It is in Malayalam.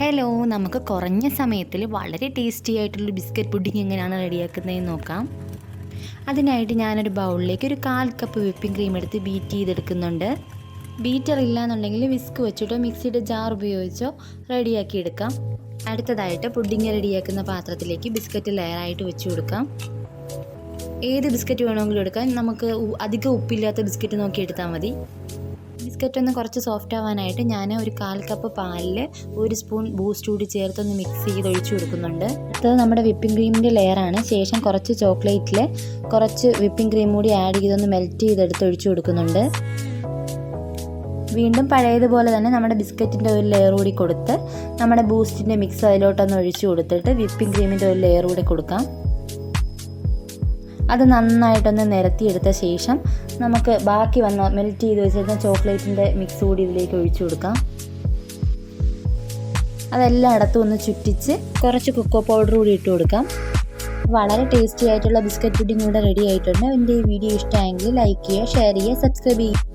ഹലോ, നമുക്ക് കുറഞ്ഞ സമയത്തിൽ വളരെ ടേസ്റ്റി ആയിട്ടുള്ള ബിസ്ക്കറ്റ് പുഡിംഗ് എങ്ങനെയാണ് റെഡിയാക്കുന്നതെന്ന് നോക്കാം. അതിനായിട്ട് ഞാനൊരു ബൗളിലേക്ക് ഒരു 1/4 കപ്പ് വിപ്പിംഗ് ക്രീം എടുത്ത് ബീറ്റ് ചെയ്തെടുക്കുന്നുണ്ട്. ബീറ്റർ ഇല്ലാന്നുണ്ടെങ്കിൽ വിസ്ക് വെച്ചിട്ടോ മിക്സിയുടെ ജാർ ഉപയോഗിച്ചോ റെഡിയാക്കി എടുക്കാം. അടുത്തതായിട്ട് പുഡിംഗ് റെഡിയാക്കുന്ന പാത്രത്തിലേക്ക് ബിസ്ക്കറ്റ് ലെയറായിട്ട് വെച്ച് കൊടുക്കാം. ഏത് ബിസ്ക്കറ്റ് വേണമെങ്കിലും എടുക്കാം. നമുക്ക് അധികം ഉപ്പില്ലാത്ത ബിസ്ക്കറ്റ് നോക്കി എടുത്താൽ മതി. ബിസ്ക്കറ്റ് ഒന്ന് കുറച്ച് സോഫ്റ്റ് ആവാനായിട്ട് ഞാൻ ഒരു 1/4 കപ്പ് പാലിൽ 1 സ്പൂൺ ബൂസ്റ്റ് കൂടി ചേർത്തൊന്ന് മിക്സ് ചെയ്ത് ഒഴിച്ചു കൊടുക്കുന്നുണ്ട്. അടുത്തത് നമ്മുടെ വിപ്പിംഗ് ക്രീമിൻ്റെ ലെയറാണ്. ശേഷം കുറച്ച് ചോക്ലേറ്റിൽ കുറച്ച് വിപ്പിംഗ് ക്രീം കൂടി ആഡ് ചെയ്തൊന്ന് മെൽറ്റ് ചെയ്തെടുത്ത് ഒഴിച്ചു കൊടുക്കുന്നുണ്ട്. വീണ്ടും പഴയതുപോലെ തന്നെ നമ്മുടെ ബിസ്ക്കറ്റിൻ്റെ ഒരു ലെയർ കൂടി കൊടുത്ത് നമ്മുടെ ബൂസ്റ്റിൻ്റെ മിക്സ് അതിലോട്ടൊന്ന് ഒഴിച്ചു കൊടുത്തിട്ട് വിപ്പിംഗ് ക്രീമിൻ്റെ ഒരു ലെയർ കൂടി കൊടുക്കാം. അത് നന്നായിട്ടൊന്ന് നിരത്തിയെടുത്ത ശേഷം നമുക്ക് ബാക്കി വന്ന മെൽറ്റ് ചെയ്ത് വെച്ചിരുന്ന ചോക്ലേറ്റിൻ്റെ മിക്സ് കൂടി ഇതിലേക്ക് ഒഴിച്ചു കൊടുക്കാം. അതെല്ലാം ഇടത്തും ഒന്ന് ചുറ്റിച്ച് കുറച്ച് കൊക്കോ പൗഡർ കൂടി ഇട്ട് കൊടുക്കാം. വളരെ ടേസ്റ്റി ആയിട്ടുള്ള ബിസ്ക്കറ്റ് പുഡിംഗ് ഇവിടെ റെഡി ആയിട്ടുണ്ട്. എൻ്റെ ഈ വീഡിയോ ഇഷ്ടമായെങ്കിൽ ലൈക്ക് ചെയ്യുക, ഷെയർ ചെയ്യുക, സബ്സ്ക്രൈബ് ചെയ്യുക.